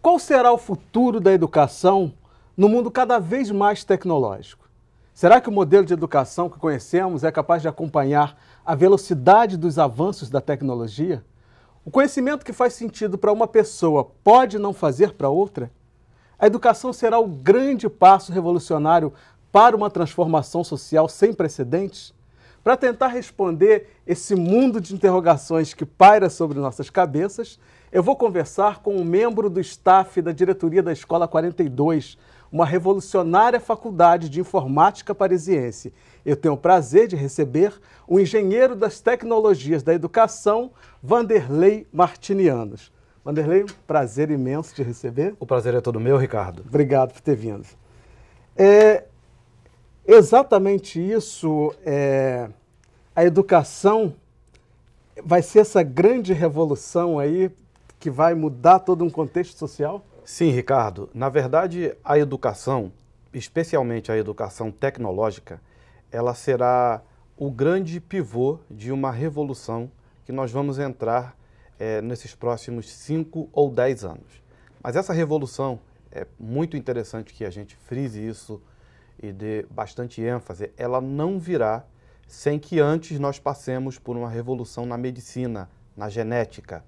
Qual será o futuro da educação no mundo cada vez mais tecnológico? Será que o modelo de educação que conhecemos é capaz de acompanhar a velocidade dos avanços da tecnologia? O conhecimento que faz sentido para uma pessoa pode não fazer para outra? A educação será o grande passo revolucionário para uma transformação social sem precedentes? Para tentar responder esse mundo de interrogações que paira sobre nossas cabeças, eu vou conversar com um membro do staff da diretoria da Escola 42, uma revolucionária faculdade de informática parisiense. Eu tenho o prazer de receber o engenheiro das tecnologias da educação, Vanderlei Martinianos. Vanderlei, prazer imenso de receber. O prazer é todo meu, Ricardo. Obrigado por ter vindo. Exatamente isso, a educação vai ser essa grande revolução aí que vai mudar todo um contexto social? Sim, Ricardo. Na verdade, a educação, especialmente a educação tecnológica, ela será o grande pivô de uma revolução que nós vamos entrar nesses próximos 5 ou 10 anos. Mas essa revolução, é muito interessante que a gente frise isso e dê bastante ênfase, ela não virá sem que antes nós passemos por uma revolução na medicina, na genética.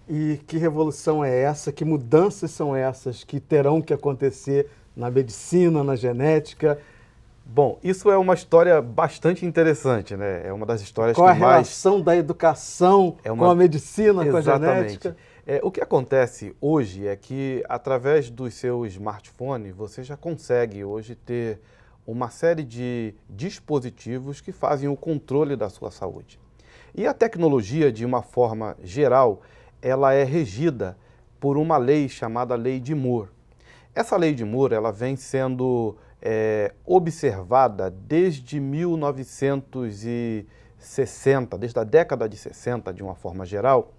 E que revolução é essa? Que mudanças são essas que terão que acontecer na medicina, na genética? Bom, isso é uma história bastante interessante, né? É uma das histórias Qual que a relação da educação com a medicina, com a genética? O que acontece hoje é que, através do seu smartphone, você já consegue hoje ter uma série de dispositivos que fazem o controle da sua saúde. E a tecnologia, de uma forma geral, ela é regida por uma lei chamada Lei de Moore. Essa Lei de Moore, ela vem sendo observada desde 1960, desde a década de 60, de uma forma geral.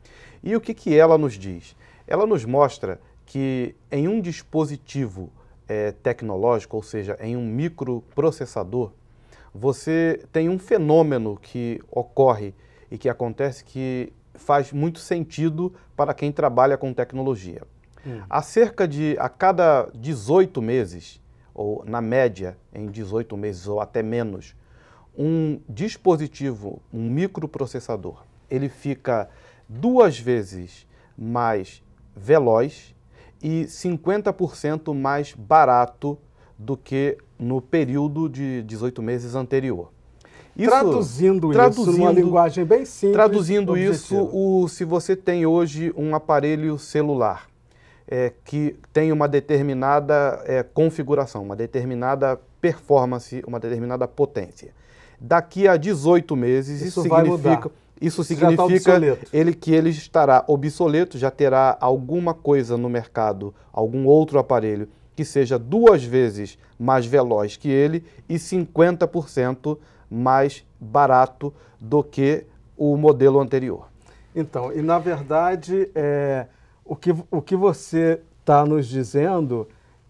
E o que ela nos diz? Ela nos mostra que em um dispositivo tecnológico, ou seja, em um microprocessador, você tem um fenômeno que ocorre e que acontece que faz muito sentido para quem trabalha com tecnologia. A cada 18 meses, ou na média em 18 meses ou até menos, um dispositivo, um microprocessador, ele fica 2 vezes mais veloz e 50% mais barato do que no período de 18 meses anterior. Traduzindo isso numa linguagem bem simples. Traduzindo isso, se você tem hoje um aparelho celular que tem uma determinada configuração, uma determinada performance, uma determinada potência, daqui a 18 meses isso significa que ele estará obsoleto, já terá alguma coisa no mercado, algum outro aparelho que seja 2 vezes mais veloz que ele e 50% mais barato do que o modelo anterior. Então, e na verdade, o que você está nos dizendo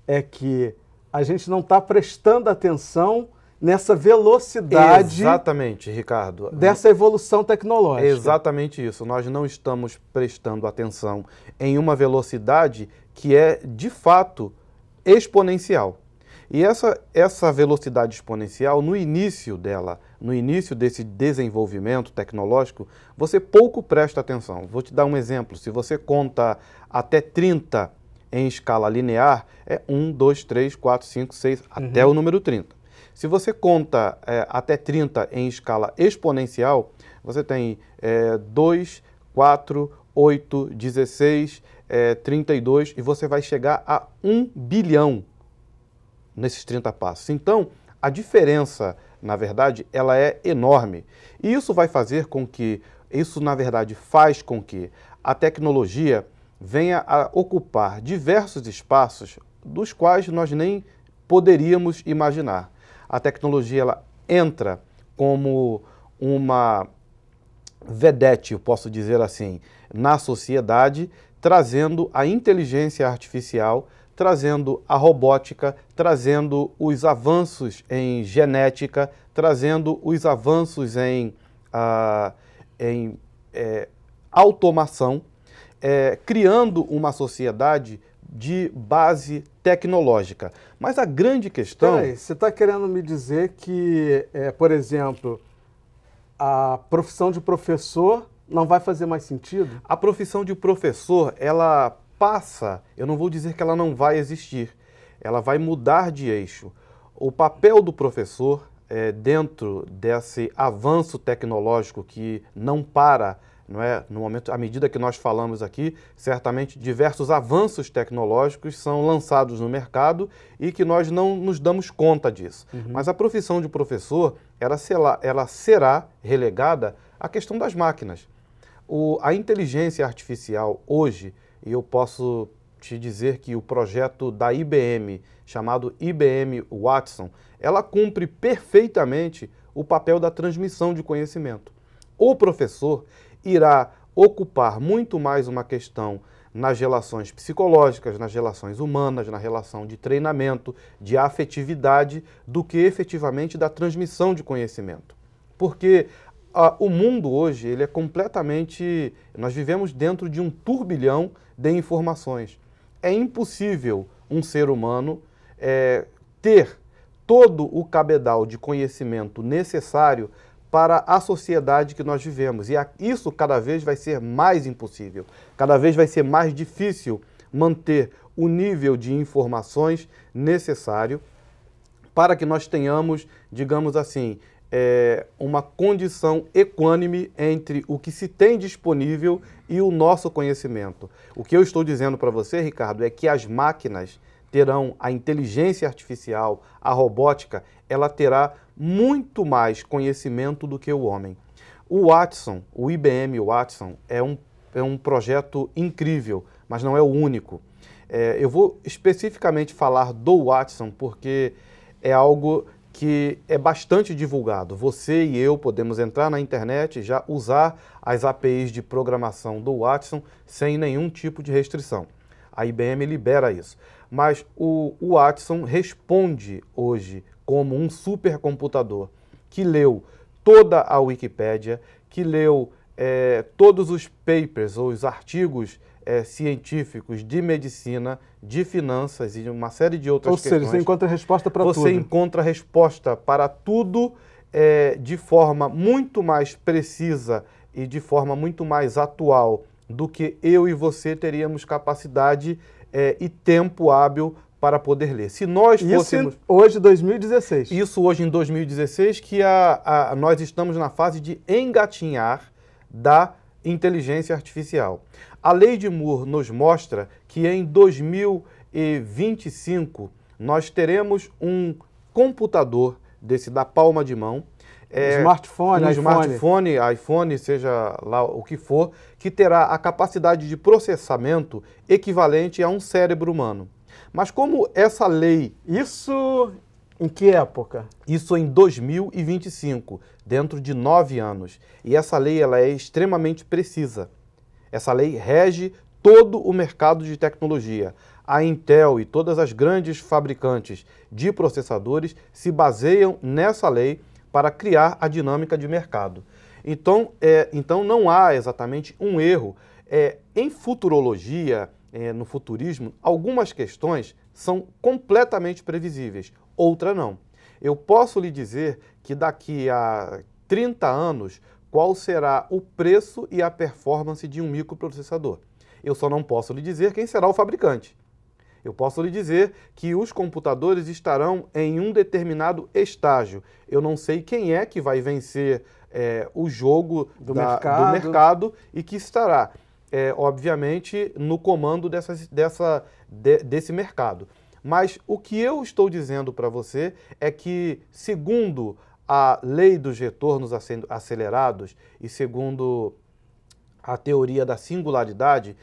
é que a gente não está prestando atenção nessa velocidade. Exatamente, Ricardo. Dessa evolução tecnológica. É exatamente isso. Nós não estamos prestando atenção em uma velocidade que é, de fato, exponencial. E essa velocidade exponencial, no início dela, no início desse desenvolvimento tecnológico, você pouco presta atenção. Vou te dar um exemplo. Se você conta até 30 em escala linear, é 1, 2, 3, 4, 5, 6, até o número 30. Se você conta até 30 em escala exponencial, você tem 2, 4, 8, 16, 32 e você vai chegar a 1 bilhão nesses 30 passos. Então, a diferença, na verdade, ela é enorme. E isso vai fazer com que, na verdade, faz com que a tecnologia venha a ocupar diversos espaços dos quais nós nem poderíamos imaginar. A tecnologia, ela entra como uma vedete, eu posso dizer assim, na sociedade, trazendo a inteligência artificial, trazendo a robótica, trazendo os avanços em genética, trazendo os avanços em automação. criando uma sociedade de base tecnológica. Mas a grande questão... Peraí, você está querendo me dizer que, por exemplo, a profissão de professor não vai fazer mais sentido? A profissão de professor, ela passa, eu não vou dizer que ela não vai existir, ela vai mudar de eixo. O papel do professor, dentro desse avanço tecnológico que não para, não é? No momento, à medida que nós falamos aqui, certamente diversos avanços tecnológicos são lançados no mercado e que nós não nos damos conta disso. Mas a profissão de professor, ela será relegada à questão das máquinas. A inteligência artificial hoje, e eu posso te dizer que o projeto da IBM, chamado IBM Watson, ela cumpre perfeitamente o papel da transmissão de conhecimento. O professor irá ocupar muito mais uma questão nas relações psicológicas, nas relações humanas, na relação de treinamento, de afetividade, do que efetivamente da transmissão de conhecimento. Porque o mundo hoje, ele é completamente... Nós vivemos dentro de um turbilhão de informações. É impossível um ser humano ter todo o cabedal de conhecimento necessário para a sociedade que nós vivemos. E isso cada vez vai ser mais impossível. Cada vez vai ser mais difícil manter o nível de informações necessário para que nós tenhamos, digamos assim, uma condição equânime entre o que se tem disponível e o nosso conhecimento. O que eu estou dizendo para você, Ricardo, é que as máquinas terão a inteligência artificial, a robótica, ela terá muito mais conhecimento do que o homem. O Watson, o IBM Watson, é um projeto incrível, mas não é o único. Eu vou especificamente falar do Watson porque é algo que é bastante divulgado. Você e eu podemos entrar na internet e já usar as APIs de programação do Watson sem nenhum tipo de restrição. A IBM libera isso. Mas o Watson responde hoje como um supercomputador que leu toda a Wikipédia, que leu todos os papers ou os artigos científicos de medicina, de finanças e uma série de outras questões. Ou seja, você encontra resposta para tudo. Você encontra resposta para tudo de forma muito mais precisa e de forma muito mais atual do que eu e você teríamos capacidade e tempo hábil para poder ler. Se nós fôssemos... Isso hoje, 2016. Isso hoje em 2016, que nós estamos na fase de engatinhar da inteligência artificial. A lei de Moore nos mostra que em 2025 nós teremos um computador desse da palma de mão, smartphone, iPhone, seja lá o que for, que terá a capacidade de processamento equivalente a um cérebro humano. Mas como essa lei... Isso em que época? Isso em 2025, dentro de 9 anos. E essa lei ela é extremamente precisa. Essa lei rege todo o mercado de tecnologia. A Intel e todas as grandes fabricantes de processadores se baseiam nessa lei para criar a dinâmica de mercado. Então não há exatamente um erro. Em futurologia, no futurismo, algumas questões são completamente previsíveis, outra não. Eu posso lhe dizer que daqui a 30 anos, qual será o preço e a performance de um microprocessador. Eu só não posso lhe dizer quem será o fabricante. Eu posso lhe dizer que os computadores estarão em um determinado estágio. Eu não sei quem é que vai vencer o jogo do mercado e que estará, obviamente, no comando desse mercado. Mas o que eu estou dizendo para você é que, segundo a lei dos retornos acelerados e segundo a teoria da singularidade,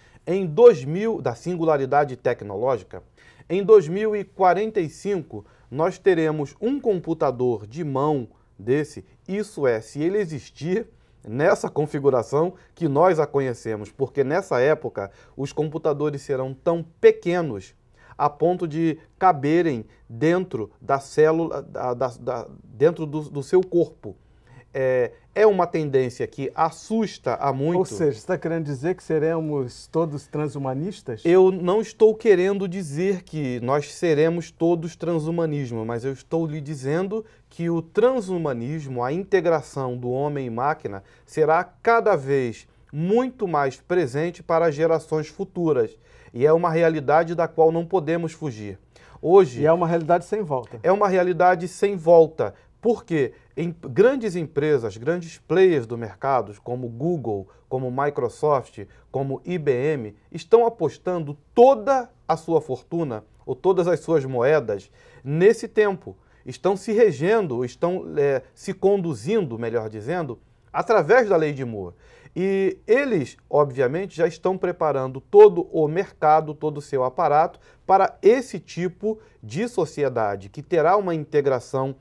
da singularidade tecnológica, em 2045 nós teremos um computador de mão desse, isso é, se ele existir nessa configuração que nós a conhecemos, porque nessa época os computadores serão tão pequenos a ponto de caberem dentro da célula, dentro do seu corpo. é uma tendência que assusta a muito. Ou seja, você está querendo dizer que seremos todos transhumanistas? Eu não estou querendo dizer que nós seremos todos transhumanismo, mas eu estou lhe dizendo que o transhumanismo, a integração do homem e máquina, será cada vez muito mais presente para as gerações futuras. E é uma realidade da qual não podemos fugir. Hoje, E é uma realidade sem volta. é uma realidade sem volta. Porque grandes empresas, grandes players do mercado, como Google, como Microsoft, como IBM, estão apostando toda a sua fortuna, ou todas as suas moedas, nesse tempo. Estão se regendo, estão se conduzindo, melhor dizendo, através da lei de Moore. E eles, obviamente, já estão preparando todo o mercado, todo o seu aparato para esse tipo de sociedade, que terá uma integração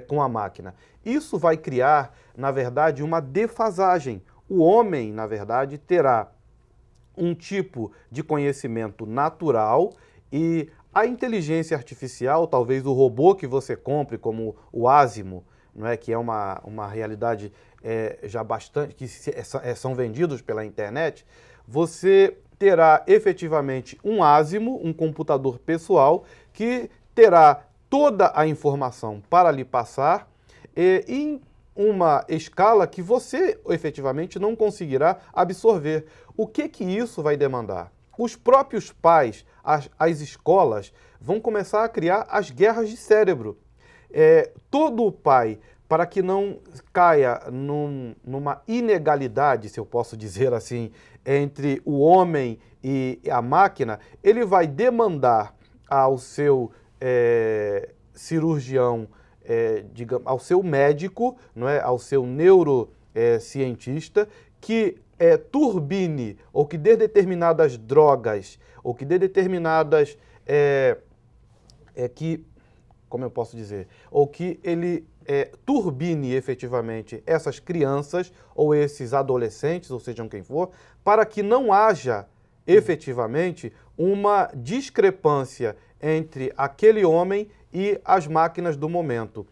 com a máquina. Isso vai criar, na verdade, uma defasagem. O homem, na verdade, terá um tipo de conhecimento natural e a inteligência artificial, talvez o robô que você compre, como o Asimo, não é, que é uma realidade já bastante, que são vendidos pela internet, você terá efetivamente um Asimo, um computador pessoal, que terá toda a informação para lhe passar em uma escala que você efetivamente não conseguirá absorver. O que isso vai demandar? Os próprios pais, as escolas, vão começar a criar as guerras de cérebro. Todo pai, para que não caia numa inegalidade, se eu posso dizer assim, entre o homem e a máquina, ele vai demandar ao seu cirurgião, digamos, ao seu médico, não é, ao seu neurocientista, que turbine ou que dê determinadas drogas ou que dê determinadas como eu posso dizer, ou que ele turbine efetivamente essas crianças ou esses adolescentes, ou sejam quem for, para que não haja efetivamente uma discrepância entre aquele homem e as máquinas do momento.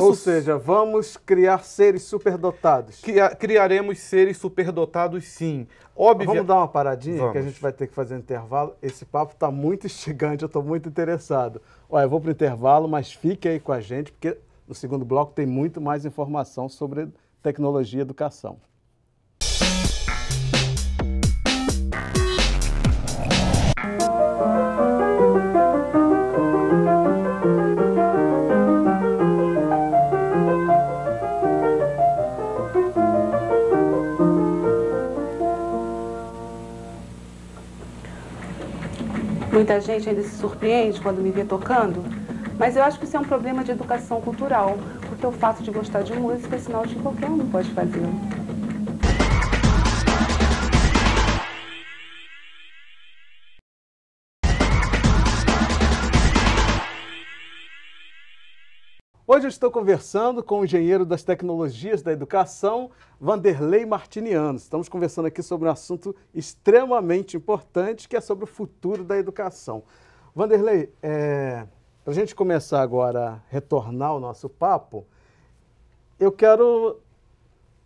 Ou seja, vamos criar seres superdotados. Criaremos seres superdotados, sim. Óbvio. Vamos dar uma paradinha, Vamos. que a gente vai ter que fazer um intervalo. Esse papo está muito instigante, eu estou muito interessado. Olha, eu vou para o intervalo, mas fique aí com a gente, porque no segundo bloco tem muito mais informação sobre tecnologia e educação. Muita gente ainda se surpreende quando me vê tocando, mas eu acho que isso é um problema de educação cultural, porque o fato de gostar de música é sinal de que qualquer um pode fazê-lo. Hoje eu estou conversando com o engenheiro das tecnologias da educação, Vanderlei Martiniano. Estamos conversando aqui sobre um assunto extremamente importante, que é sobre o futuro da educação. Vanderlei, para a gente começar agora a retornar ao nosso papo, eu quero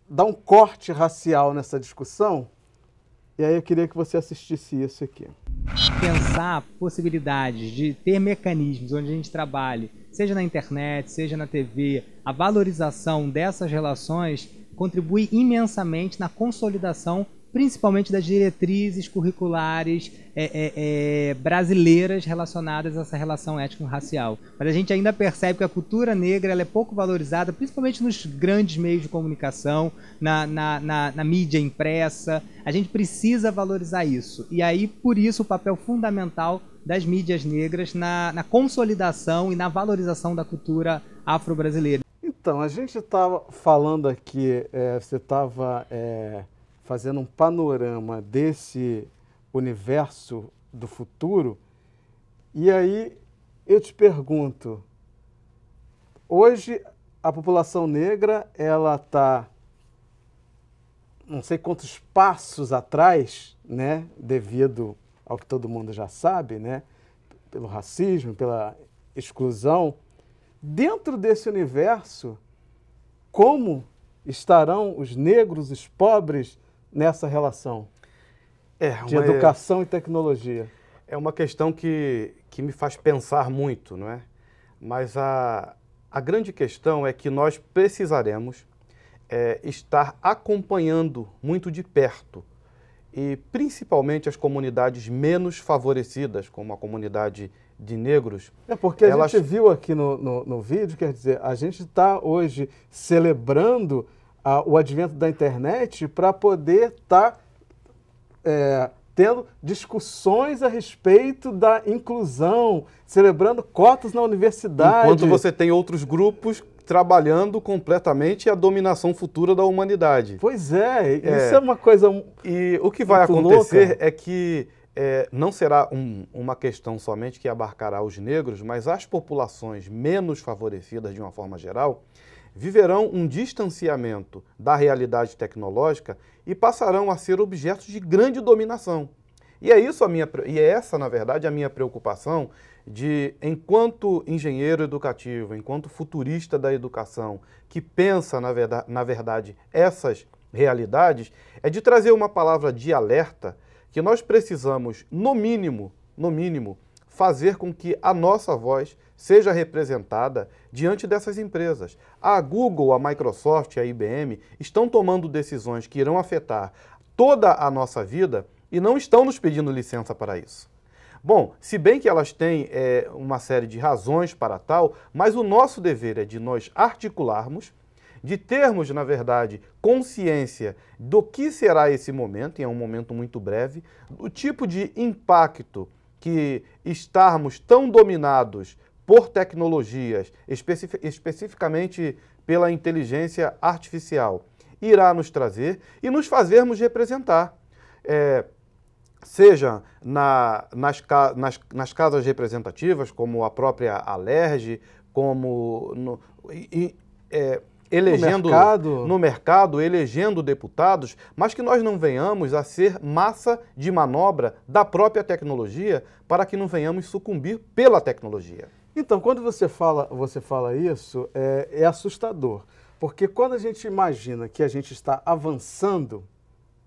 dar um corte racial nessa discussão, e aí eu queria que você assistisse isso aqui. Pensar possibilidades de ter mecanismos onde a gente trabalhe, seja na internet, seja na TV, a valorização dessas relações contribui imensamente na consolidação, principalmente das diretrizes curriculares brasileiras relacionadas a essa relação étnico-racial. Mas a gente ainda percebe que a cultura negra ela é pouco valorizada, principalmente nos grandes meios de comunicação, na mídia impressa. A gente precisa valorizar isso. E aí, por isso, o papel fundamental das mídias negras na consolidação e na valorização da cultura afro-brasileira. Então, a gente estava falando aqui, você estava fazendo um panorama desse universo do futuro, e aí eu te pergunto, hoje a população negra, ela está não sei quantos passos atrás, né, devido ao que todo mundo já sabe, né, pelo racismo, pela exclusão. Dentro desse universo, como estarão os negros, os pobres nessa relação de educação e tecnologia? É uma questão que me faz pensar muito, não é? Mas a grande questão é que nós precisaremos estar acompanhando muito de perto, e principalmente as comunidades menos favorecidas, como a comunidade de negros. Porque a gente viu aqui no vídeo, quer dizer, a gente está hoje celebrando o advento da internet para poder estar tendo discussões a respeito da inclusão, celebrando cotas na universidade. Enquanto você tem outros grupos trabalhando completamente a dominação futura da humanidade. Pois é, isso é uma coisa E o que vai acontecer louca. É que não será uma questão somente que abarcará os negros, mas as populações menos favorecidas, de uma forma geral, viverão um distanciamento da realidade tecnológica e passarão a ser objetos de grande dominação. E é essa, na verdade, a minha preocupação de, enquanto engenheiro educativo, enquanto futurista da educação, que pensa, na verdade, essas realidades, é de trazer uma palavra de alerta que nós precisamos, no mínimo, fazer com que a nossa voz seja representada diante dessas empresas. A Google, a Microsoft, a IBM estão tomando decisões que irão afetar toda a nossa vida e não estão nos pedindo licença para isso. Bom, se bem que elas têm uma série de razões para tal, mas o nosso dever é de nós articularmos, de termos, na verdade, consciência do que será esse momento, e é um momento muito breve, do tipo de impacto que estarmos tão dominados por tecnologias, especificamente pela inteligência artificial, irá nos trazer e nos fazermos representar. Seja nas casas representativas, como a própria Alerj, como no mercado, elegendo deputados, mas que nós não venhamos a ser massa de manobra da própria tecnologia, para que não venhamos sucumbir pela tecnologia. Então, quando você fala isso, é assustador, porque quando a gente imagina que a gente está avançando,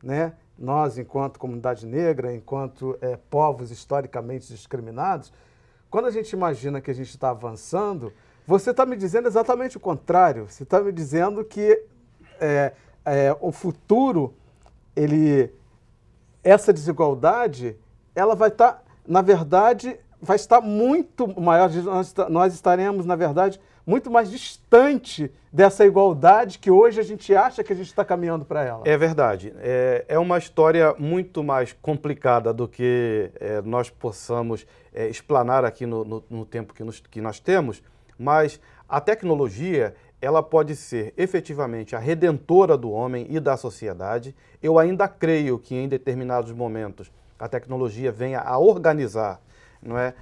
né? Nós, enquanto comunidade negra, enquanto povos historicamente discriminados, quando a gente imagina que a gente está avançando, você está me dizendo exatamente o contrário. Você está me dizendo que o futuro, essa desigualdade, ela vai estar, na verdade, vai estar muito maior. Nós estaremos, na verdade, muito mais distante dessa igualdade que hoje a gente acha que a gente está caminhando para ela. É verdade. É uma história muito mais complicada do que nós possamos explanar aqui no tempo que nós temos, mas a tecnologia, ela pode ser efetivamente a redentora do homem e da sociedade. Eu ainda creio que em determinados momentos a tecnologia venha a organizar, não é,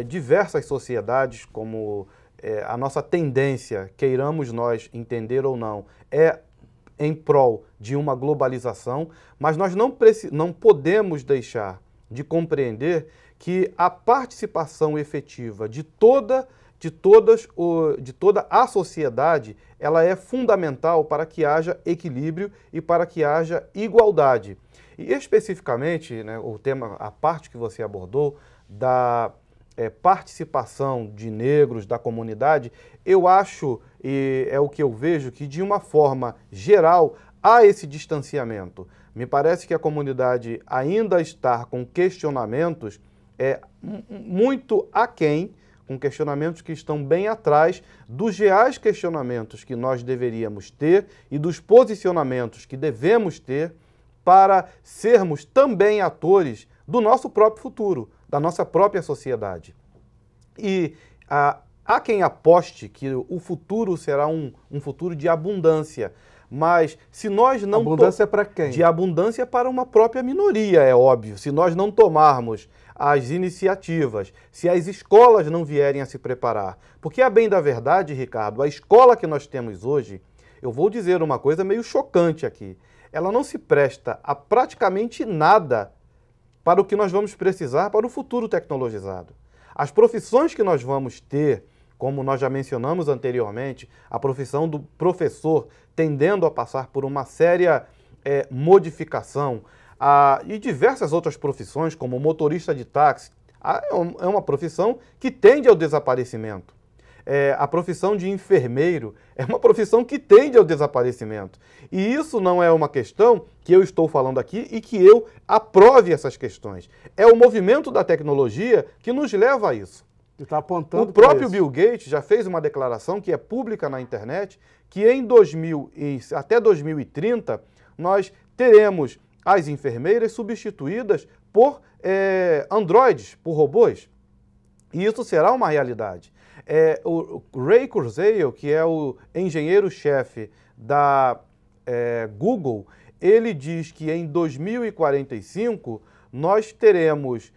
diversas sociedades, como a nossa tendência, queiramos nós entender ou não, é em prol de uma globalização, mas nós não podemos deixar de compreender que a participação efetiva de toda a sociedade, ela é fundamental para que haja equilíbrio e para que haja igualdade. E especificamente, né, a parte que você abordou da participação de negros, da comunidade, eu acho, e é o que eu vejo, que de uma forma geral há esse distanciamento. Me parece que a comunidade ainda está com questionamentos muito aquém, com questionamentos que estão bem atrás dos reais questionamentos que nós deveríamos ter e dos posicionamentos que devemos ter para sermos também atores do nosso próprio futuro, da nossa própria sociedade. E há quem aposte que o futuro será um futuro de abundância, mas se nós não... Abundância para quem? De abundância para uma própria minoria, é óbvio. Se nós não tomarmos as iniciativas, se as escolas não vierem a se preparar. Porque, a bem da verdade, Ricardo, a escola que nós temos hoje, eu vou dizer uma coisa meio chocante aqui, ela não se presta a praticamente nada para o que nós vamos precisar para o futuro tecnologizado. As profissões que nós vamos ter como nós já mencionamos anteriormente, a profissão do professor tendendo a passar por uma séria modificação, e diversas outras profissões, como motorista de táxi, é uma profissão que tende ao desaparecimento. A profissão de enfermeiro é uma profissão que tende ao desaparecimento. E isso não é uma questão que eu estou falando aqui e que eu aprove essas questões. É o movimento da tecnologia que nos leva a isso. Tá apontando o próprio Bill Gates já fez uma declaração que é pública na internet, que até 2030 nós teremos as enfermeiras substituídas por androides, por robôs. E isso será uma realidade. O Ray Kurzweil, que é o engenheiro-chefe da Google, ele diz que em 2045 nós teremos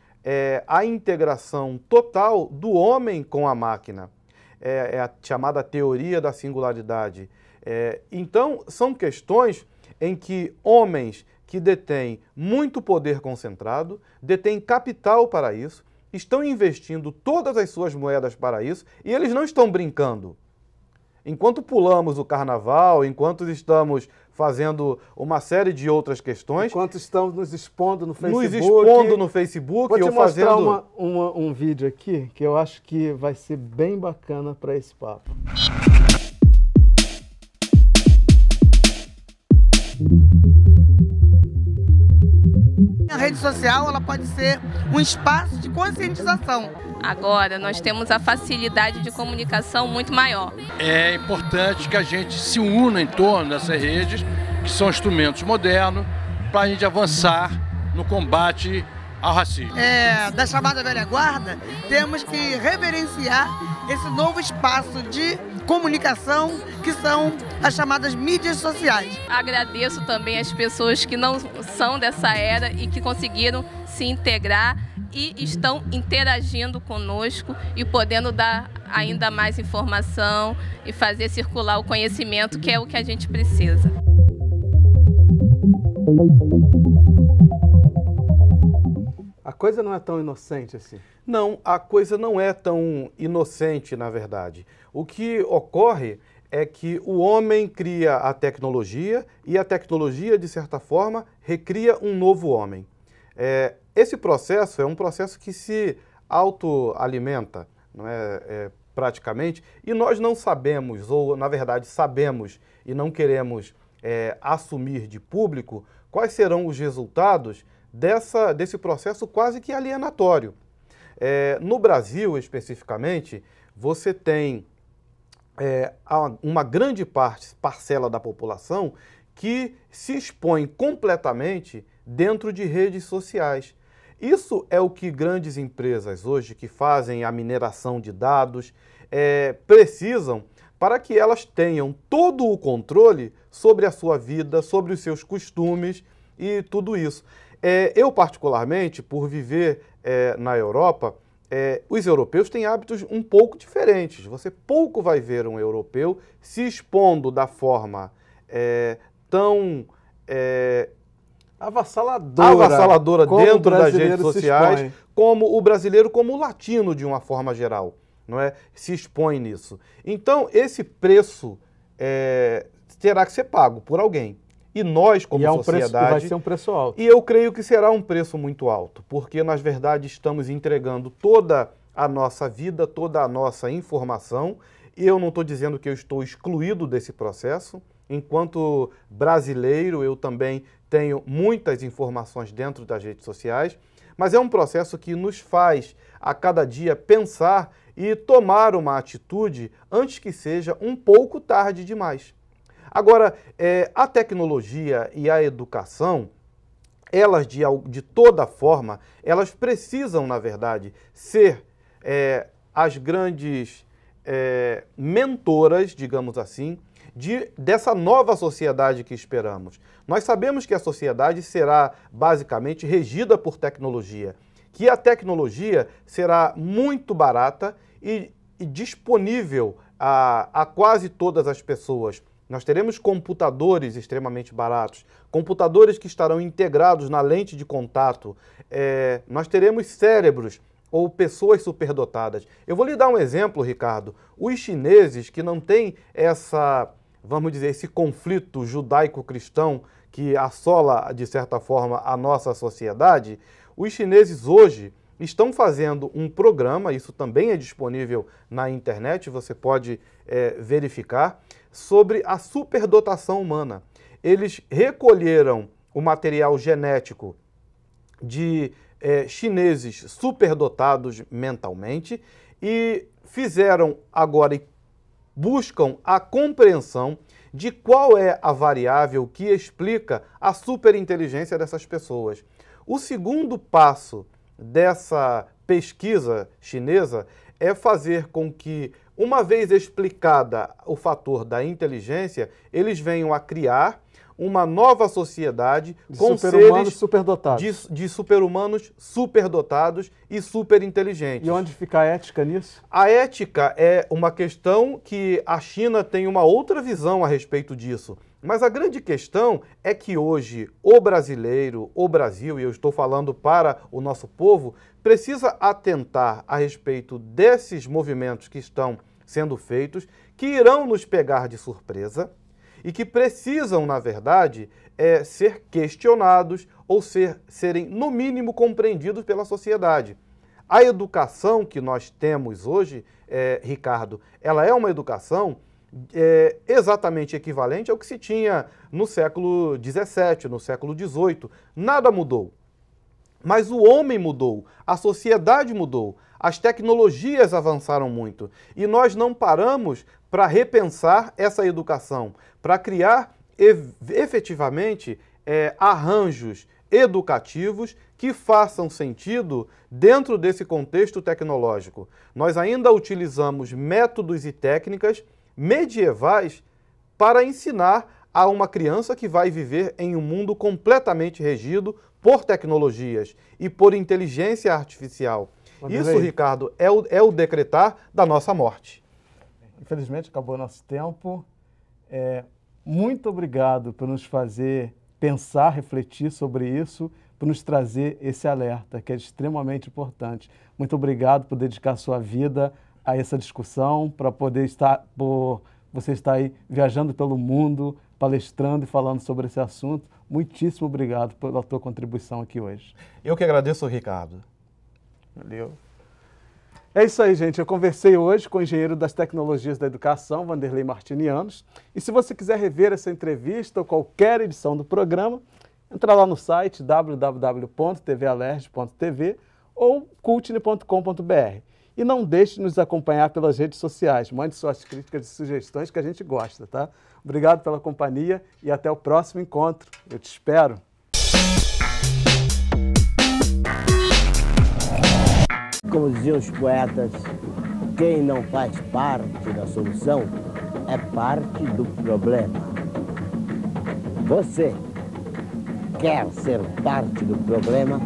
a integração total do homem com a máquina. É a chamada teoria da singularidade. Então, são questões em que homens que detêm muito poder concentrado, detêm capital para isso, estão investindo todas as suas moedas para isso e eles não estão brincando. Enquanto pulamos o carnaval, enquanto estamos fazendo uma série de outras questões... Enquanto estamos nos expondo no Facebook... Nos expondo no Facebook... Vou te mostrar um vídeo aqui que eu acho que vai ser bem bacana para esse papo. A rede social ela pode ser um espaço de conscientização. Agora nós temos a facilidade de comunicação muito maior. É importante que a gente se una em torno dessas redes, que são instrumentos modernos, para a gente avançar no combate ao racismo. Da chamada velha guarda, temos que reverenciar esse novo espaço de comunicação que são as chamadas mídias sociais. Agradeço também as pessoas que não são dessa era e que conseguiram se integrar e estão interagindo conosco e podendo dar ainda mais informação e fazer circular o conhecimento, que é o que a gente precisa. A coisa não é tão inocente assim. Não, a coisa não é tão inocente, na verdade. O que ocorre é que o homem cria a tecnologia e a tecnologia, de certa forma, recria um novo homem. Esse processo é um processo que se autoalimenta, não é, praticamente, e nós não sabemos, ou na verdade sabemos e não queremos assumir de público quais serão os resultados desse processo quase que alienatório. No Brasil, especificamente, você tem uma grande parcela da população que se expõe completamente dentro de redes sociais. Isso é o que grandes empresas hoje que fazem a mineração de dados precisam para que elas tenham todo o controle sobre a sua vida, sobre os seus costumes e tudo isso. Eu, particularmente, por viver na Europa, os europeus têm hábitos um pouco diferentes. Você pouco vai ver um europeu se expondo da forma tão avassaladora dentro das redes sociais, como o brasileiro, como o latino de uma forma geral, não é? Se expõe nisso. Então, esse preço terá que ser pago por alguém. E nós, como sociedade... vai ser um preço alto. E eu creio que será um preço muito alto, porque, na verdade, estamos entregando toda a nossa vida, toda a nossa informação, e eu não estou dizendo que eu estou excluído desse processo. Enquanto brasileiro, eu também tenho muitas informações dentro das redes sociais, mas é um processo que nos faz, a cada dia, pensar e tomar uma atitude antes que seja um pouco tarde demais. Agora, a tecnologia e a educação, elas de toda forma, elas precisam, na verdade, ser as grandes mentoras, digamos assim, dessa nova sociedade que esperamos. Nós sabemos que a sociedade será basicamente regida por tecnologia, que a tecnologia será muito barata e disponível a quase todas as pessoas. Nós teremos computadores extremamente baratos, computadores que estarão integrados na lente de contato, nós teremos cérebros ou pessoas superdotadas. Eu vou lhe dar um exemplo, Ricardo. Os chineses, que não têm vamos dizer, esse conflito judaico-cristão que assola, de certa forma, a nossa sociedade, os chineses hoje estão fazendo um programa, isso também é disponível na internet, você pode verificar, sobre a superdotação humana. Eles recolheram o material genético de chineses superdotados mentalmente e fizeram agora e buscam a compreensão de qual é a variável que explica a superinteligência dessas pessoas. O segundo passo dessa pesquisa chinesa é fazer com que, uma vez explicada o fator da inteligência, eles venham a criar uma nova sociedade com seres superdotados. De super-humanos superdotados e superinteligentes. E onde fica a ética nisso? A ética é uma questão que a China tem uma outra visão a respeito disso. Mas a grande questão é que hoje o brasileiro, o Brasil, e eu estou falando para o nosso povo, precisa atentar a respeito desses movimentos que estão sendo feitos, que irão nos pegar de surpresa, e que precisam, na verdade, ser questionados ou serem, no mínimo, compreendidos pela sociedade. A educação que nós temos hoje, Ricardo, ela é uma educação exatamente equivalente ao que se tinha no século XVII, no século XVIII. Nada mudou. Mas o homem mudou, a sociedade mudou, as tecnologias avançaram muito e nós não paramos para repensar essa educação, para criar efetivamente arranjos educativos que façam sentido dentro desse contexto tecnológico. Nós ainda utilizamos métodos e técnicas medievais para ensinar a uma criança que vai viver em um mundo completamente regido por tecnologias e por inteligência artificial. Isso, Ricardo, é o decretar da nossa morte. Infelizmente, acabou nosso tempo. Muito obrigado por nos fazer pensar, refletir sobre isso, por nos trazer esse alerta, que é extremamente importante. Muito obrigado por dedicar sua vida a essa discussão, para você estar aí viajando pelo mundo, palestrando e falando sobre esse assunto. Muitíssimo obrigado pela tua contribuição aqui hoje. Eu que agradeço, Ricardo. Valeu. É isso aí, gente. Eu conversei hoje com o engenheiro das tecnologias da educação, Vanderlei Martinianos. E se você quiser rever essa entrevista ou qualquer edição do programa, entra lá no site www.tvalerj.tv ou cultine.com.br. E não deixe de nos acompanhar pelas redes sociais. Mande suas críticas e sugestões que a gente gosta, tá? Obrigado pela companhia e até o próximo encontro. Eu te espero. Como diziam os poetas, quem não faz parte da solução é parte do problema. Você quer ser parte do problema?